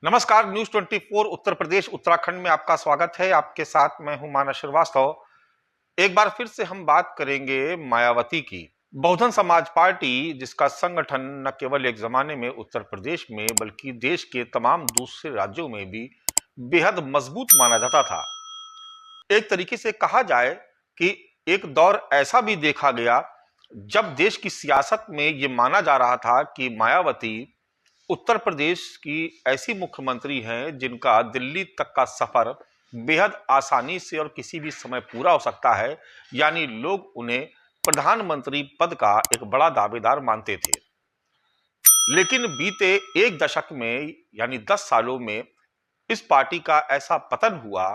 नमस्कार। न्यूज 24 उत्तर प्रदेश उत्तराखंड में आपका स्वागत है। आपके साथ मैं हूं मानस श्रीवास्तव। एक बार फिर से हम बात करेंगे मायावती की। बहुजन समाज पार्टी, जिसका संगठन न केवल एक जमाने में उत्तर प्रदेश में बल्कि देश के तमाम दूसरे राज्यों में भी बेहद मजबूत माना जाता था। एक तरीके से कहा जाए कि एक दौर ऐसा भी देखा गया जब देश की सियासत में यह माना जा रहा था कि मायावती उत्तर प्रदेश की ऐसी मुख्यमंत्री हैं जिनका दिल्ली तक का सफर बेहद आसानी से और किसी भी समय पूरा हो सकता है। यानी लोग उन्हें प्रधानमंत्री पद का एक बड़ा दावेदार मानते थे। लेकिन बीते एक दशक में यानी 10 सालों में इस पार्टी का ऐसा पतन हुआ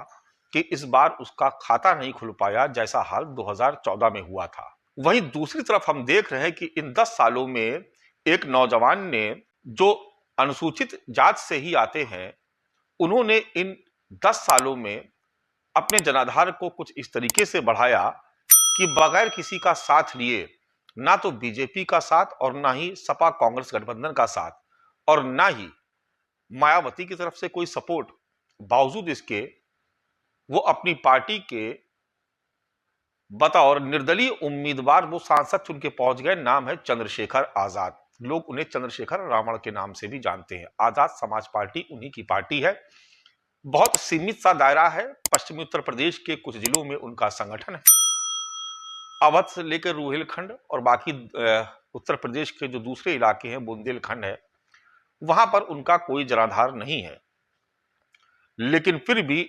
कि इस बार उसका खाता नहीं खुल पाया, जैसा हाल 2014 में हुआ था। वहीं दूसरी तरफ हम देख रहे हैं कि इन 10 सालों में एक नौजवान ने, जो अनुसूचित जात से ही आते हैं, उन्होंने इन 10 सालों में अपने जनाधार को कुछ इस तरीके से बढ़ाया कि बगैर किसी का साथ लिए, ना तो बीजेपी का साथ और ना ही सपा कांग्रेस गठबंधन का साथ और ना ही मायावती की तरफ से कोई सपोर्ट, बावजूद इसके वो अपनी पार्टी के बतौर निर्दलीय उम्मीदवार वो सांसद चुन के पहुंच गए। नाम है चंद्रशेखर आजाद। लोग उन्हें चंद्रशेखर रावण के नाम से भी जानते हैं। आजाद समाज पार्टी उन्हीं की पार्टी है। बहुत सीमित सा दायरा है। पश्चिमी उत्तर प्रदेश के कुछ जिलों में उनका संगठन है। अवध से लेकर रुहेलखंड और बाकी उत्तर प्रदेश के जो दूसरे इलाके हैं, बुंदेलखंड है, वहां पर उनका कोई जनाधार नहीं है। लेकिन फिर भी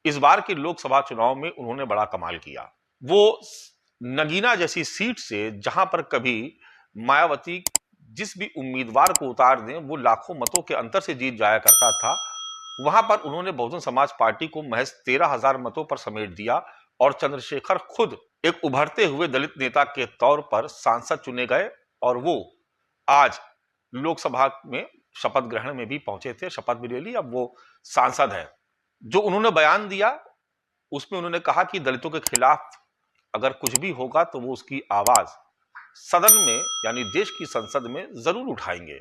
इस बार के लोकसभा चुनाव में उन्होंने बड़ा कमाल किया। वो नगीना जैसी सीट से, जहां पर कभी मायावती जिस भी उम्मीदवार को उतार दें वो लाखों मतों के अंतर से जीत जाया करता था, वहां पर उन्होंने बहुजन समाज पार्टी को महज 13,000 मतों पर समेट दिया और चंद्रशेखर खुद एक उभरते हुए दलित नेता के तौर पर सांसद चुने गए और वो आज लोकसभा में शपथ ग्रहण में भी पहुंचे थे। शपथ भी ले ली, अब वो सांसद है। जो उन्होंने बयान दिया उसमें उन्होंने कहा कि दलितों के खिलाफ अगर कुछ भी होगा तो वो उसकी आवाज सदन में यानी देश की संसद में जरूर उठाएंगे।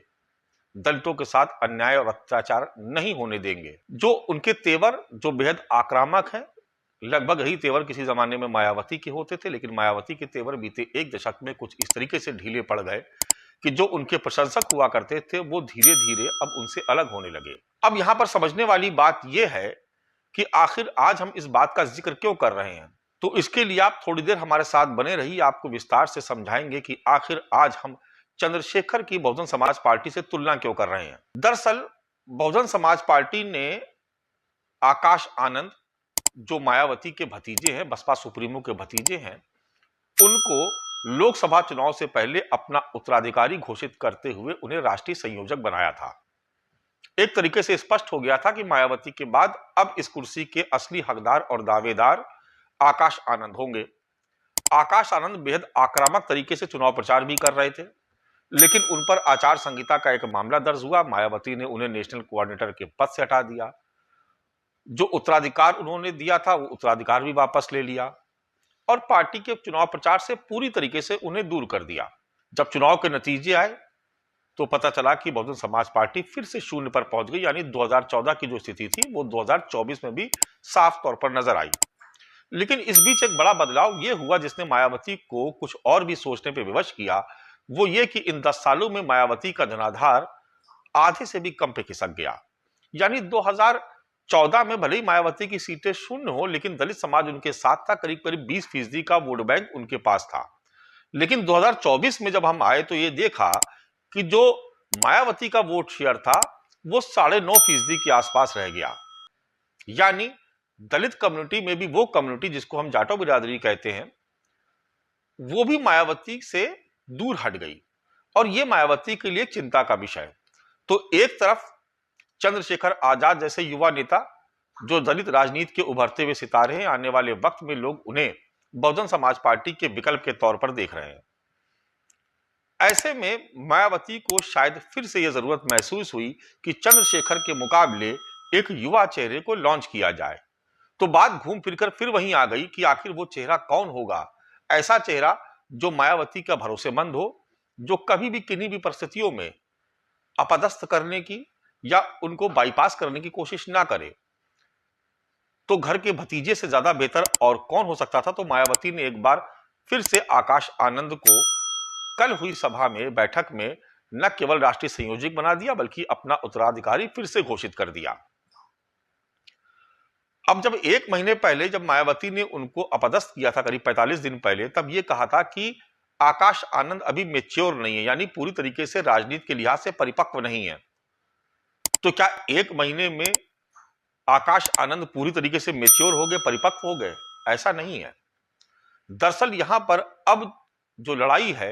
दलितों के साथ अन्याय और अत्याचार नहीं होने देंगे। जो उनके तेवर जो बेहद आक्रामक हैं, लगभग यही तेवर किसी जमाने में मायावती के होते थे, लेकिन मायावती के तेवर बीते एक दशक में कुछ इस तरीके से ढीले पड़ गए कि जो उनके प्रशंसक हुआ करते थे वो धीरे धीरे अब उनसे अलग होने लगे। अब यहां पर समझने वाली बात यह है कि आखिर आज हम इस बात का जिक्र क्यों कर रहे हैं। तो इसके लिए आप थोड़ी देर हमारे साथ बने रहिए। आपको विस्तार से समझाएंगे कि आखिर आज हम चंद्रशेखर की बहुजन समाज पार्टी से तुलना क्यों कर रहे हैं। दरअसल बहुजन समाज पार्टी ने आकाश आनंद, जो मायावती के भतीजे हैं, बसपा सुप्रीमो के भतीजे हैं, उनको लोकसभा चुनाव से पहले अपना उत्तराधिकारी घोषित करते हुए उन्हें राष्ट्रीय संयोजक बनाया था। एक तरीके से स्पष्ट हो गया था कि मायावती के बाद अब इस कुर्सी के असली हकदार और दावेदार आकाश आनंद होंगे। आकाश आनंद बेहद आक्रामक तरीके से चुनाव प्रचार भी कर रहे थे, लेकिन उन पर आचार संहिता का एक मामला दर्ज हुआ। मायावती ने उन्हें नेशनल कोऑर्डिनेटर के पद से हटा दिया। जो उत्तराधिकार उन्होंने दिया था वो उत्तराधिकार भी वापस ले लिया और पार्टी के चुनाव प्रचार से पूरी तरीके से उन्हें दूर कर दिया। जब चुनाव के नतीजे आए तो पता चला कि बहुजन समाज पार्टी फिर से शून्य पर पहुंच गई। यानी 2014 की जो स्थिति थी वो 2024 में भी साफ तौर पर नजर आई। लेकिन इस बीच एक बड़ा बदलाव यह हुआ जिसने मायावती को कुछ और भी सोचने पर विवश किया। वो ये कि इन 10 सालों में मायावती का जनाधार आधे से भी कम पे खिसक गया। यानी 2014 में भले ही मायावती की सीटें शून्य हो, लेकिन दलित समाज उनके साथ था। करीब करीब 20% का वोट बैंक उनके पास था। लेकिन 2024 में जब हम आए तो ये देखा कि जो मायावती का वोट शेयर था वो 9.5% के आसपास रह गया। यानी दलित कम्युनिटी में भी वो कम्युनिटी जिसको हम जाटो बिरादरी कहते हैं, वो भी मायावती से दूर हट गई और ये मायावती के लिए चिंता का विषय। तो एक तरफ चंद्रशेखर आजाद जैसे युवा नेता जो दलित राजनीति के उभरते हुए सितारे हैं, आने वाले वक्त में लोग उन्हें बहुजन समाज पार्टी के विकल्प के तौर पर देख रहे हैं। ऐसे में मायावती को शायद फिर से यह जरूरत महसूस हुई कि चंद्रशेखर के मुकाबले एक युवा चेहरे को लॉन्च किया जाए। तो बात घूम फिरकर फिर वहीं आ गई कि आखिर वो चेहरा कौन होगा। ऐसा चेहरा जो मायावती का भरोसेमंद हो, जो कभी भी किन्हीं भी परिस्थितियों में अपदस्थ करने की या उनको बाईपास करने की कोशिश ना करे तो घर के भतीजे से ज्यादा बेहतर और कौन हो सकता था। तो मायावती ने एक बार फिर से आकाश आनंद को कल हुई सभा में बैठक में न केवल राष्ट्रीय संयोजक बना दिया बल्कि अपना उत्तराधिकारी फिर से घोषित कर दिया। अब जब 1 महीने पहले जब मायावती ने उनको अपदस्थ किया था करीब 45 दिन पहले, तब यह कहा था कि आकाश आनंद अभी मेच्योर नहीं है, यानी पूरी तरीके से राजनीति के लिहाज से परिपक्व नहीं है। तो क्या 1 महीने में आकाश आनंद पूरी तरीके से मेच्योर हो गए, परिपक्व हो गए? ऐसा नहीं है। दरअसल यहां पर अब जो लड़ाई है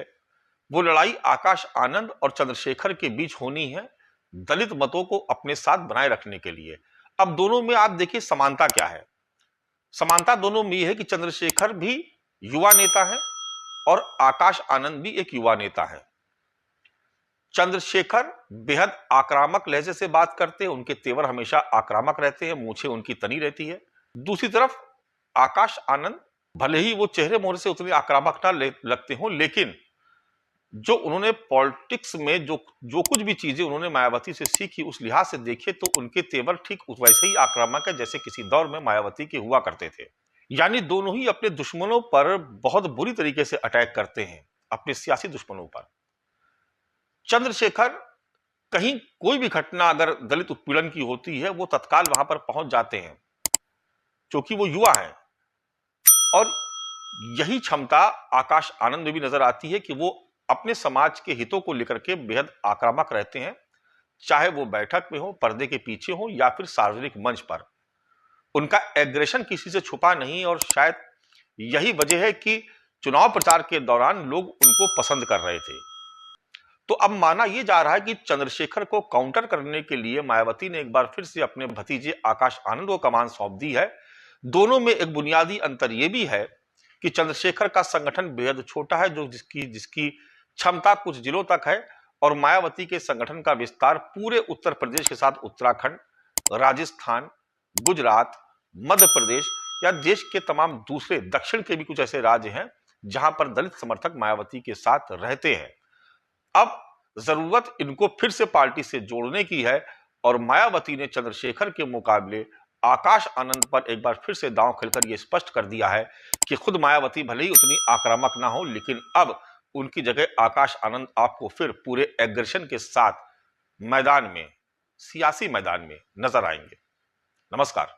वो लड़ाई आकाश आनंद और चंद्रशेखर के बीच होनी है, दलित मतों को अपने साथ बनाए रखने के लिए। अब दोनों में आप देखिए समानता क्या है। समानता दोनों में यह है कि चंद्रशेखर भी युवा नेता है और आकाश आनंद भी एक युवा नेता है। चंद्रशेखर बेहद आक्रामक लहजे से बात करते हैं, उनके तेवर हमेशा आक्रामक रहते हैं, मूछें उनकी तनी रहती है। दूसरी तरफ आकाश आनंद भले ही वो चेहरे मोहरे से उतने आक्रामक ना लगते हो, लेकिन जो उन्होंने पॉलिटिक्स में जो कुछ भी चीजें उन्होंने मायावती से सीखी, उस लिहाज से देखे तो उनके तेवर ठीक वैसे ही आक्रामक है जैसे किसी दौर में मायावती के हुआ करते थे। यानी दोनों ही अपने दुश्मनों पर बहुत बुरी तरीके से अटैक करते हैं, अपने सियासी दुश्मनों पर। चंद्रशेखर कहीं कोई भी घटना अगर दलित उत्पीड़न की होती है वो तत्काल वहां पर पहुंच जाते हैं क्योंकि वो युवा है। और यही क्षमता आकाश आनंद में भी नजर आती है कि वो अपने समाज के हितों को लेकर के बेहद आक्रामक रहते हैं, चाहे वो बैठक में हो, पर्दे के पीछे हो या फिर सार्वजनिक मंच पर। उनका एग्रेशन किसी से छुपा नहीं और शायद यही वजह है कि चुनाव प्रचार के दौरान लोग उनको पसंद कर रहे थे। तो अब माना यह जा रहा है कि चंद्रशेखर को काउंटर करने के लिए मायावती ने एक बार फिर से अपने भतीजे आकाश आनंद को कमान सौंप दी है। दोनों में एक बुनियादी अंतर यह भी है कि चंद्रशेखर का संगठन बेहद छोटा है, जो जिसकी क्षमता कुछ जिलों तक है, और मायावती के संगठन का विस्तार पूरे उत्तर प्रदेश के साथ उत्तराखंड, राजस्थान, गुजरात, मध्य प्रदेश या देश के तमाम दूसरे दक्षिण के भी कुछ ऐसे राज्य हैं जहां पर दलित समर्थक मायावती के साथ रहते हैं। अब जरूरत इनको फिर से पार्टी से जोड़ने की है और मायावती ने चंद्रशेखर के मुकाबले आकाश आनंद पर एक बार फिर से दांव खेलकर यह स्पष्ट कर दिया है कि खुद मायावती भले ही उतनी आक्रामक ना हो, लेकिन अब उनकी जगह आकाश आनंद आपको फिर पूरे एग्रेशन के साथ मैदान में, सियासी मैदान में नजर आएंगे। नमस्कार।